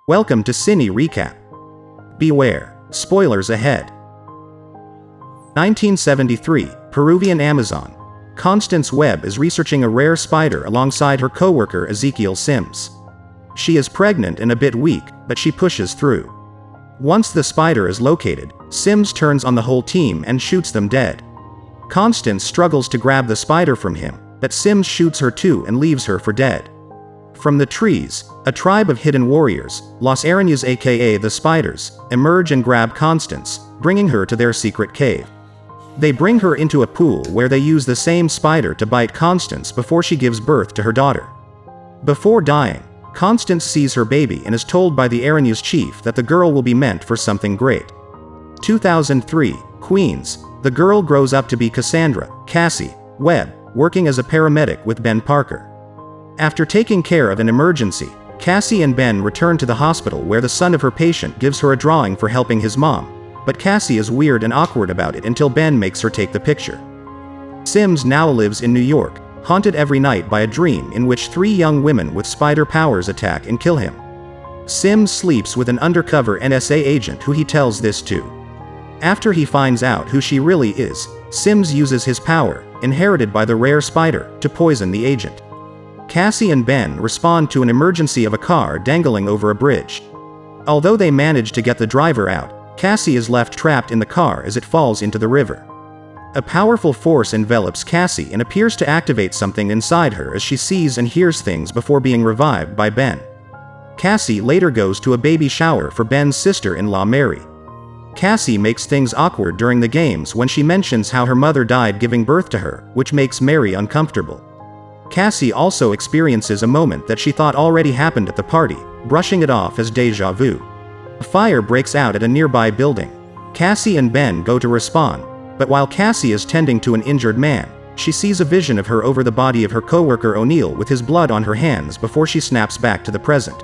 Welcome to Cine Recap. Beware, spoilers ahead. 1973, Peruvian Amazon. Constance Webb is researching a rare spider alongside her co-worker Ezekiel Sims. She is pregnant and a bit weak, but she pushes through. Once the spider is located, Sims turns on the whole team and shoots them dead. Constance struggles to grab the spider from him, but Sims shoots her too and leaves her for dead. From the trees, a tribe of hidden warriors, Los Arañas aka the Spiders, emerge and grab Constance, bringing her to their secret cave. They bring her into a pool where they use the same spider to bite Constance before she gives birth to her daughter. Before dying, Constance sees her baby and is told by the Arañas chief that the girl will be meant for something great. 2003, Queens. The girl grows up to be Cassandra Webb, working as a paramedic with Ben Parker. After taking care of an emergency, Cassie and Ben return to the hospital where the son of her patient gives her a drawing for helping his mom, but Cassie is weird and awkward about it until Ben makes her take the picture. Sims now lives in New York, haunted every night by a dream in which 3 young women with spider powers attack and kill him. Sims sleeps with an undercover NSA agent who he tells this to. After he finds out who she really is, Sims uses his power, inherited by the rare spider, to poison the agent. Cassie and Ben respond to an emergency of a car dangling over a bridge. Although they manage to get the driver out, Cassie is left trapped in the car as it falls into the river. A powerful force envelops Cassie and appears to activate something inside her as she sees and hears things before being revived by Ben. Cassie later goes to a baby shower for Ben's sister-in-law Mary. Cassie makes things awkward during the games when she mentions how her mother died giving birth to her, which makes Mary uncomfortable. Cassie also experiences a moment that she thought already happened at the party, brushing it off as déjà vu. A fire breaks out at a nearby building. Cassie and Ben go to respond, but while Cassie is tending to an injured man, she sees a vision of her over the body of her co-worker O'Neill with his blood on her hands before she snaps back to the present.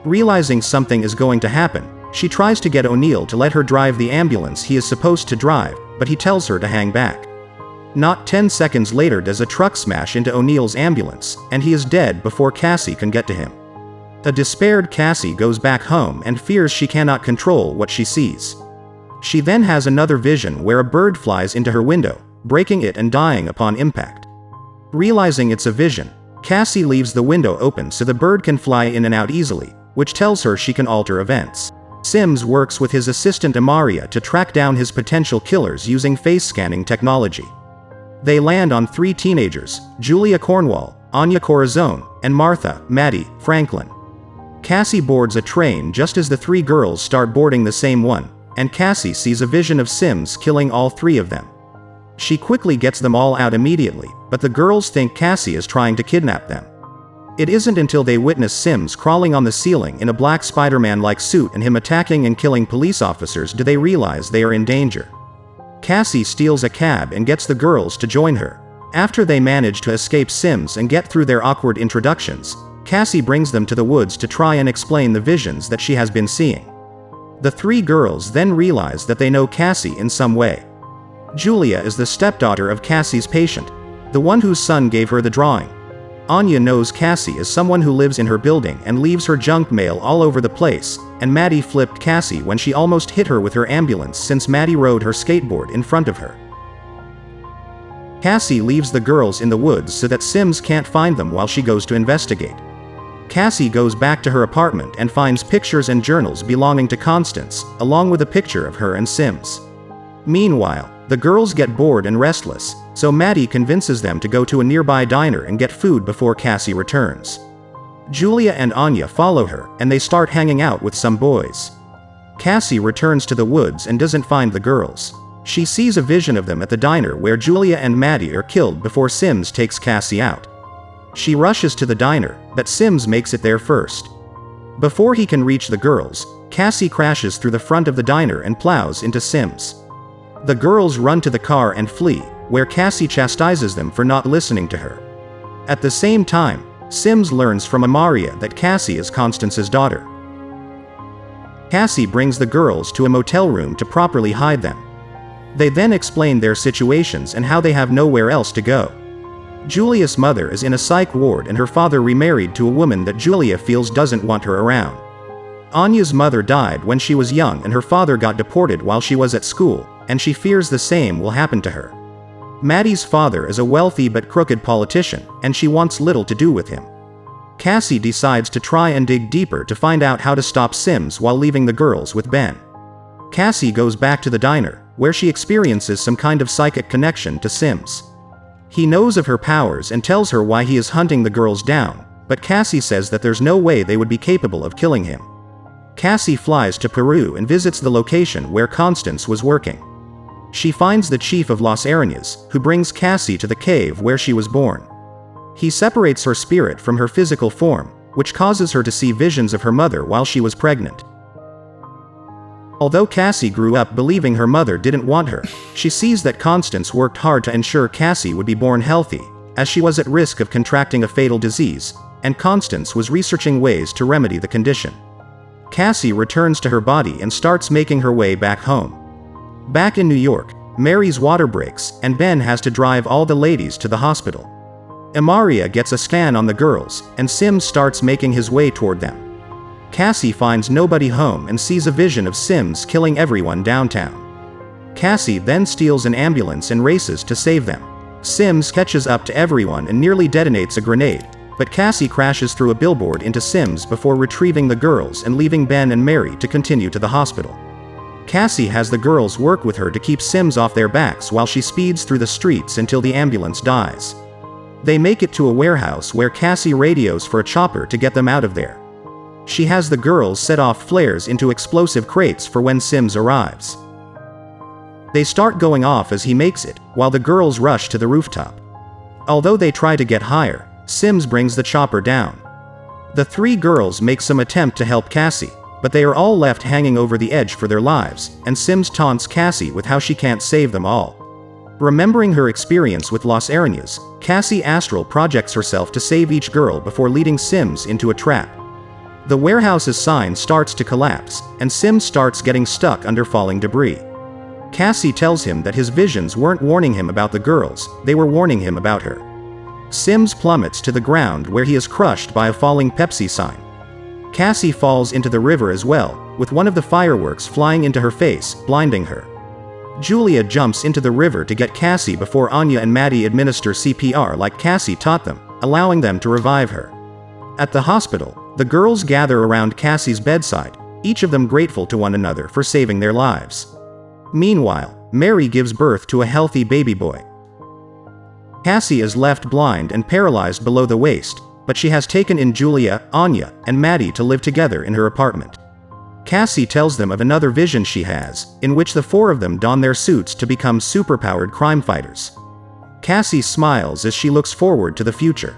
Realizing something is going to happen, she tries to get O'Neill to let her drive the ambulance he is supposed to drive, but he tells her to hang back. Not 10 seconds later does a truck smash into O'Neill's ambulance, and he is dead before Cassie can get to him. A despaired Cassie goes back home and fears she cannot control what she sees. She then has another vision where a bird flies into her window, breaking it and dying upon impact. Realizing it's a vision, Cassie leaves the window open so the bird can fly in and out easily, which tells her she can alter events. Sims works with his assistant Amaria to track down his potential killers using face scanning technology. They land on 3 teenagers, Julia Cornwall, Anya Corazon, and Martha Maddie Franklin. Cassie boards a train just as the 3 girls start boarding the same one, and Cassie sees a vision of Sims killing all 3 of them. She quickly gets them all out immediately, but the girls think Cassie is trying to kidnap them. It isn't until they witness Sims crawling on the ceiling in a black Spider-Man-like suit and him attacking and killing police officers do they realize they are in danger. Cassie steals a cab and gets the girls to join her. After they manage to escape Sims and get through their awkward introductions, Cassie brings them to the woods to try and explain the visions that she has been seeing. The 3 girls then realize that they know Cassie in some way. Julia is the stepdaughter of Cassie's patient, the one whose son gave her the drawing. Anya knows Cassie is someone who lives in her building and leaves her junk mail all over the place, and Maddie flipped Cassie when she almost hit her with her ambulance since Maddie rode her skateboard in front of her. Cassie leaves the girls in the woods so that Sims can't find them while she goes to investigate. Cassie goes back to her apartment and finds pictures and journals belonging to Constance, along with a picture of her and Sims. Meanwhile, the girls get bored and restless, so Maddie convinces them to go to a nearby diner and get food before Cassie returns. Julia and Anya follow her, and they start hanging out with some boys. Cassie returns to the woods and doesn't find the girls. She sees a vision of them at the diner where Julia and Maddie are killed before Sims takes Cassie out. She rushes to the diner, but Sims makes it there first. Before he can reach the girls, Cassie crashes through the front of the diner and plows into Sims. The girls run to the car and flee, where Cassie chastises them for not listening to her. At the same time, Sims learns from Amaria that Cassie is Constance's daughter. Cassie brings the girls to a motel room to properly hide them. They then explain their situations and how they have nowhere else to go. Julia's mother is in a psych ward and her father remarried to a woman that Julia feels doesn't want her around. Anya's mother died when she was young and her father got deported while she was at school, and she fears the same will happen to her. Maddie's father is a wealthy but crooked politician, and she wants little to do with him. Cassie decides to try and dig deeper to find out how to stop Sims while leaving the girls with Ben. Cassie goes back to the diner, where she experiences some kind of psychic connection to Sims. He knows of her powers and tells her why he is hunting the girls down, but Cassie says that there's no way they would be capable of killing him. Cassie flies to Peru and visits the location where Constance was working. She finds the chief of Los Arañas, who brings Cassie to the cave where she was born. He separates her spirit from her physical form, which causes her to see visions of her mother while she was pregnant. Although Cassie grew up believing her mother didn't want her, she sees that Constance worked hard to ensure Cassie would be born healthy, as she was at risk of contracting a fatal disease, and Constance was researching ways to remedy the condition. Cassie returns to her body and starts making her way back home. Back in New York, Mary's water breaks, and Ben has to drive all the ladies to the hospital. Amaria gets a scan on the girls, and Sims starts making his way toward them. Cassie finds nobody home and sees a vision of Sims killing everyone downtown. Cassie then steals an ambulance and races to save them. Sims catches up to everyone and nearly detonates a grenade, but Cassie crashes through a billboard into Sims before retrieving the girls and leaving Ben and Mary to continue to the hospital. Cassie has the girls work with her to keep Sims off their backs while she speeds through the streets until the ambulance dies. They make it to a warehouse where Cassie radios for a chopper to get them out of there. She has the girls set off flares into explosive crates for when Sims arrives. They start going off as he makes it, while the girls rush to the rooftop. Although they try to get higher, Sims brings the chopper down. The three girls make some attempt to help Cassie, but they are all left hanging over the edge for their lives, and Sims taunts Cassie with how she can't save them all. Remembering her experience with Los Arañas, Cassie astral projects herself to save each girl before leading Sims into a trap. The warehouse's sign starts to collapse, and Sims starts getting stuck under falling debris. Cassie tells him that his visions weren't warning him about the girls, they were warning him about her. Sims plummets to the ground where he is crushed by a falling Pepsi sign. Cassie falls into the river as well, with one of the fireworks flying into her face, blinding her. Julia jumps into the river to get Cassie before Anya and Maddie administer CPR like Cassie taught them, allowing them to revive her. At the hospital, the girls gather around Cassie's bedside, each of them grateful to one another for saving their lives. Meanwhile, Mary gives birth to a healthy baby boy. Cassie is left blind and paralyzed below the waist, but she has taken in Julia, Anya, and Maddie to live together in her apartment. Cassie tells them of another vision she has, in which the four of them don their suits to become superpowered crime fighters. Cassie smiles as she looks forward to the future.